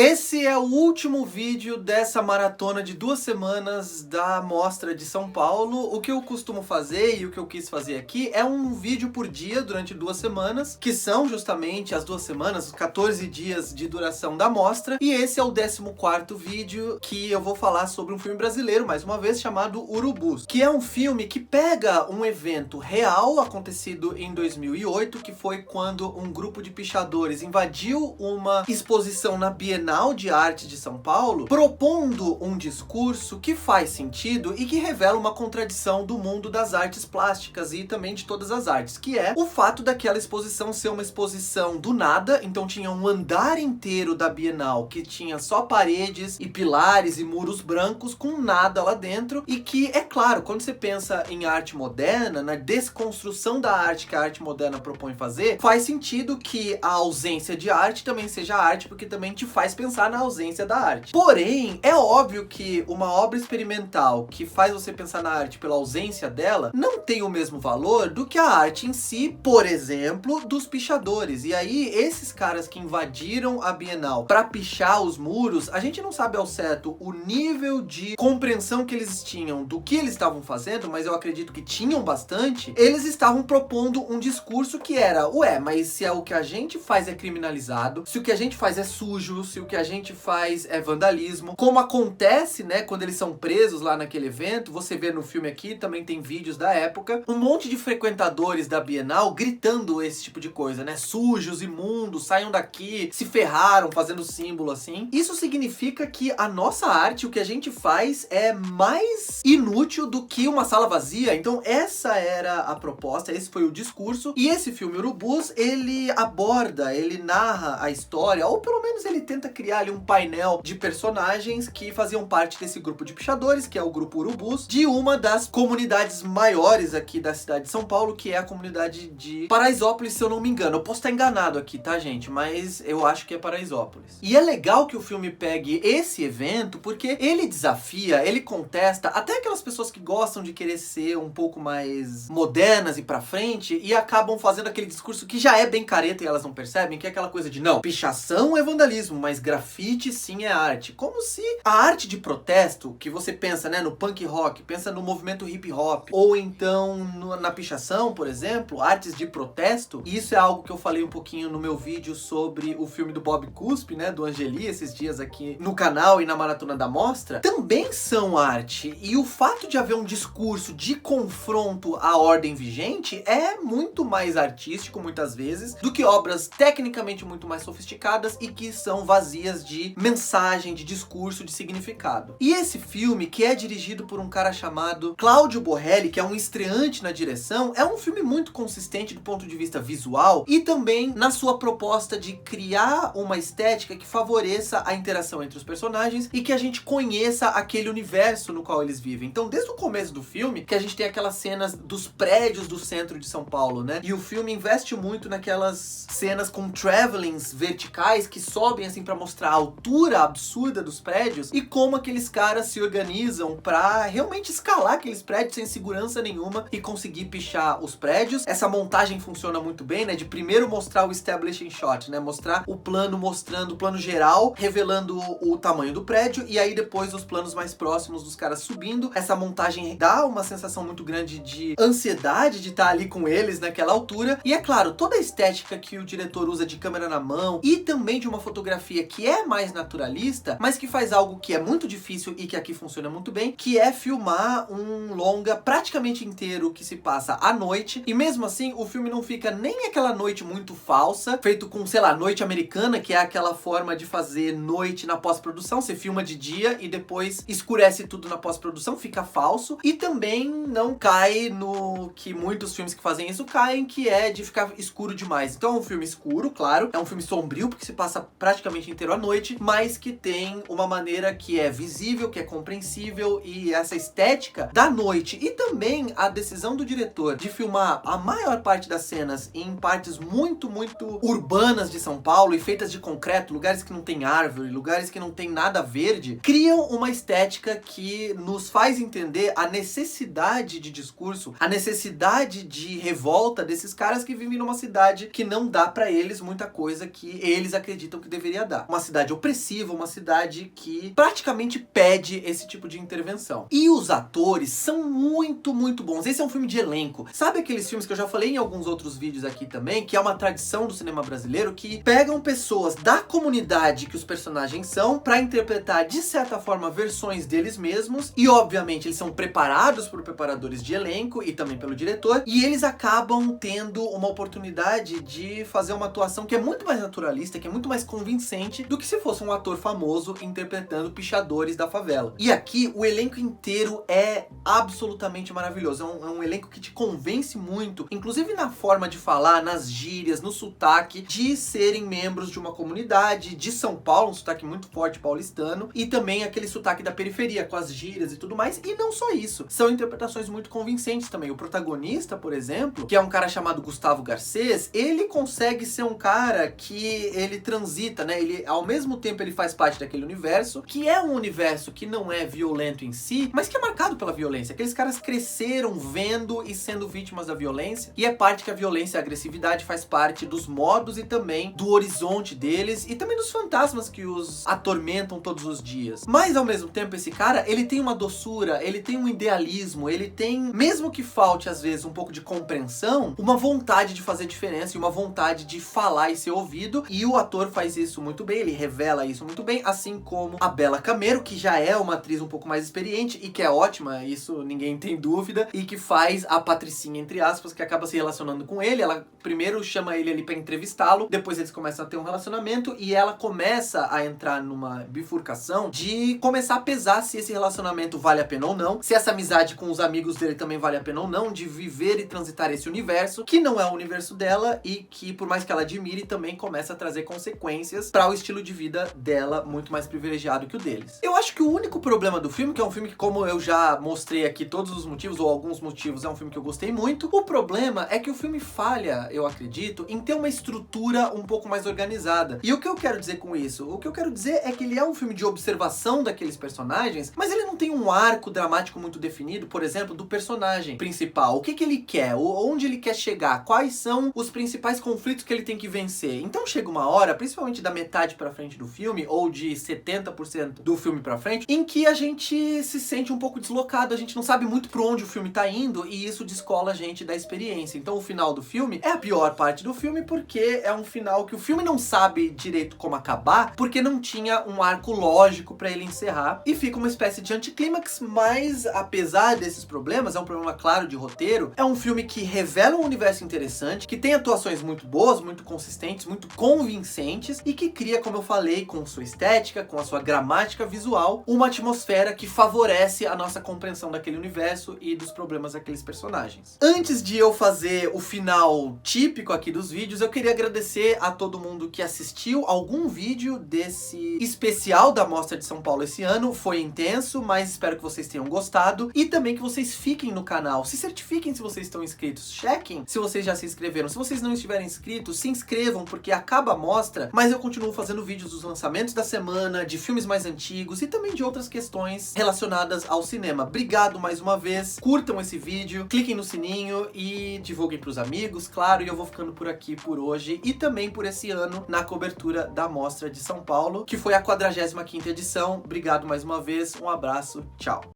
Esse é o último vídeo dessa maratona de 2 semanas da Mostra de São Paulo. O que eu costumo fazer e o que eu quis fazer aqui é um vídeo por dia durante 2 semanas, que são justamente as 2 semanas, os 14 dias de duração da mostra. E esse é o 14º vídeo que eu vou falar sobre um filme brasileiro, mais uma vez, chamado Urubus, que é um filme que pega um evento real acontecido em 2008, que foi quando um grupo de pichadores invadiu uma exposição na Bienal de Arte de São Paulo, propondo um discurso que faz sentido e que revela uma contradição do mundo das artes plásticas e também de todas as artes, que é o fato daquela exposição ser uma exposição do nada. Então tinha um andar inteiro da Bienal que tinha só paredes e pilares e muros brancos com nada lá dentro, e que, é claro, quando você pensa em arte moderna, na desconstrução da arte que a arte moderna propõe fazer, faz sentido que a ausência de arte também seja arte, porque também te faz pensar na ausência da arte. Porém, é óbvio que uma obra experimental que faz você pensar na arte pela ausência dela não tem o mesmo valor do que a arte em si, por exemplo, dos pichadores. E aí, esses caras que invadiram a Bienal para pichar os muros, a gente não sabe ao certo o nível de compreensão que eles tinham do que eles estavam fazendo, mas eu acredito que tinham bastante. Eles estavam propondo um discurso que era: ué, mas se é o que a gente faz é criminalizado, se o que a gente faz é sujo, se o que a gente faz é vandalismo, como acontece, né, quando eles são presos lá naquele evento, você vê no filme aqui, também tem vídeos da época, um monte de frequentadores da Bienal gritando esse tipo de coisa, né, sujos, imundos, saiam daqui, se ferraram, fazendo símbolo assim. Isso significa que a nossa arte, o que a gente faz, é mais inútil do que uma sala vazia. Então essa era a proposta, esse foi o discurso, e esse filme Urubus, ele aborda, ele narra a história, ou pelo menos ele tenta criar ali um painel de personagens que faziam parte desse grupo de pichadores, que é o grupo Urubus, de uma das comunidades maiores aqui da cidade de São Paulo, que é a comunidade de Paraisópolis, se eu não me engano. Eu posso estar enganado aqui, tá, gente? Mas eu acho que é Paraisópolis. E é legal que o filme pegue esse evento, porque ele desafia, ele contesta até aquelas pessoas que gostam de querer ser um pouco mais modernas e pra frente, e acabam fazendo aquele discurso que já é bem careta e elas não percebem, que é aquela coisa de: não, pichação é vandalismo, mas grafite sim é arte. Como se a arte de protesto, que você pensa, né, no punk rock, pensa no movimento hip hop, ou então na pichação, por exemplo, artes de protesto. E isso é algo que eu falei um pouquinho no meu vídeo sobre o filme do Bob Cuspe, né, do Angeli, esses dias aqui no canal e na Maratona da Mostra, também são arte. E o fato de haver um discurso de confronto à ordem vigente é muito mais artístico, muitas vezes, do que obras tecnicamente muito mais sofisticadas e que são vazias de mensagem, de discurso, de significado. E esse filme, que é dirigido por um cara chamado Cláudio Borrelli, que é um estreante na direção, é um filme muito consistente do ponto de vista visual e também na sua proposta de criar uma estética que favoreça a interação entre os personagens e que a gente conheça aquele universo no qual eles vivem. Então, desde o começo do filme, que a gente tem aquelas cenas dos prédios do centro de São Paulo, né? E o filme investe muito naquelas cenas com travelings verticais que sobem assim pra mostrar a altura absurda dos prédios e como aqueles caras se organizam pra realmente escalar aqueles prédios sem segurança nenhuma e conseguir pichar os prédios. Essa montagem funciona muito bem, né? De primeiro mostrar o establishing shot, né? Mostrar o plano, mostrando o plano geral, revelando o tamanho do prédio, e aí depois os planos mais próximos dos caras subindo. Essa montagem dá uma sensação muito grande de ansiedade de estar ali com eles naquela altura. E é claro, toda a estética que o diretor usa de câmera na mão e também de uma fotografia que é mais naturalista, mas que faz algo que é muito difícil e que aqui funciona muito bem, que é filmar um longa praticamente inteiro que se passa à noite. E mesmo assim, o filme não fica nem aquela noite muito falsa, feito com, sei lá, noite americana, que é aquela forma de fazer noite na pós-produção. Você filma de dia e depois escurece tudo na pós-produção, fica falso. E também não cai no que muitos filmes que fazem isso caem, que é de ficar escuro demais. Então é um filme escuro, claro, é um filme sombrio, porque se passa praticamente inteiro à noite, mas que tem uma maneira que é visível, que é compreensível, e essa estética da noite. E também a decisão do diretor de filmar a maior parte das cenas em partes muito, muito urbanas de São Paulo e feitas de concreto, lugares que não tem árvore, lugares que não tem nada verde, criam uma estética que nos faz entender a necessidade de discurso, a necessidade de revolta desses caras que vivem numa cidade que não dá pra eles muita coisa que eles acreditam que deveria dar. Uma cidade opressiva, uma cidade que praticamente pede esse tipo de intervenção. E os atores são muito, muito bons. Esse é um filme de elenco. Sabe aqueles filmes que eu já falei em alguns outros vídeos aqui também, que é uma tradição do cinema brasileiro, que pegam pessoas da comunidade que os personagens são pra interpretar, de certa forma, versões deles mesmos, e obviamente eles são preparados por preparadores de elenco e também pelo diretor, e eles acabam tendo uma oportunidade de fazer uma atuação que é muito mais naturalista, que é muito mais convincente do que se fosse um ator famoso interpretando pichadores da favela. E aqui o elenco inteiro é absolutamente maravilhoso. É um elenco que te convence muito, inclusive na forma de falar, nas gírias, no sotaque, de serem membros de uma comunidade de São Paulo, um sotaque muito forte paulistano, e também aquele sotaque da periferia, com as gírias e tudo mais. E não só isso, são interpretações muito convincentes também. O protagonista, por exemplo, que é um cara chamado Gustavo Garcês, ele consegue ser um cara que ele transita, né? Ele, ao mesmo tempo, ele faz parte daquele universo, que é um universo que não é violento em si, mas que é marcado pela violência. Aqueles caras cresceram vendo e sendo vítimas da violência, e é parte que a violência e a agressividade faz parte dos modos e também do horizonte deles, e também dos fantasmas que os atormentam todos os dias. Mas, ao mesmo tempo, esse cara, ele tem uma doçura, ele tem um idealismo, ele tem, mesmo que falte, às vezes, um pouco de compreensão, uma vontade de fazer diferença e uma vontade de falar e ser ouvido, e o ator faz isso muito bem, ele revela isso muito bem, assim como a Bela Camero, que já é uma atriz um pouco mais experiente e que é ótima, isso ninguém tem dúvida, e que faz a Patricinha, entre aspas, que acaba se relacionando com ele. Ela primeiro chama ele ali pra entrevistá-lo, depois eles começam a ter um relacionamento e ela começa a entrar numa bifurcação de começar a pesar se esse relacionamento vale a pena ou não, se essa amizade com os amigos dele também vale a pena ou não, de viver e transitar esse universo, que não é o universo dela e que, por mais que ela admire, também começa a trazer consequências para o estilo de vida dela, muito mais privilegiado que o deles. Eu acho que o único problema do filme, que é um filme que, como eu já mostrei aqui todos os motivos, ou alguns motivos, é um filme que eu gostei muito, o problema é que o filme falha, eu acredito, em ter uma estrutura um pouco mais organizada. E o que eu quero dizer com isso? O que eu quero dizer é que ele é um filme de observação daqueles personagens, mas ele não tem um arco dramático muito definido, por exemplo, do personagem principal. O que que ele quer? Onde ele quer chegar? Quais são os principais conflitos que ele tem que vencer? Então chega uma hora, principalmente da metade pra frente do filme, ou de 70% do filme pra frente, em que a gente se sente um pouco deslocado, a gente não sabe muito pra onde o filme tá indo, e isso descola a gente da experiência. Então o final do filme é a pior parte do filme, porque é um final que o filme não sabe direito como acabar, porque não tinha um arco lógico pra ele encerrar, e fica uma espécie de anticlímax. Mas apesar desses problemas, é um problema claro de roteiro, é um filme que revela um universo interessante, que tem atuações muito boas, muito consistentes, muito convincentes, e que cria, como eu falei, com sua estética, com a sua gramática visual, uma atmosfera que favorece a nossa compreensão daquele universo e dos problemas daqueles personagens. Antes de eu fazer o final típico aqui dos vídeos, eu queria agradecer a todo mundo que assistiu algum vídeo desse especial da Mostra de São Paulo esse ano. Foi intenso, mas espero que vocês tenham gostado, e também que vocês fiquem no canal, se certifiquem se vocês estão inscritos, chequem se vocês já se inscreveram. Se vocês não estiverem inscritos, se inscrevam, porque acaba a mostra, mas eu continuo fazendo vídeos dos lançamentos da semana, de filmes mais antigos e também de outras questões relacionadas ao cinema. Obrigado mais uma vez, curtam esse vídeo, cliquem no sininho e divulguem pros amigos, claro, e eu vou ficando por aqui por hoje e também por esse ano na cobertura da Mostra de São Paulo, que foi a 45ª edição. Obrigado mais uma vez, um abraço, tchau!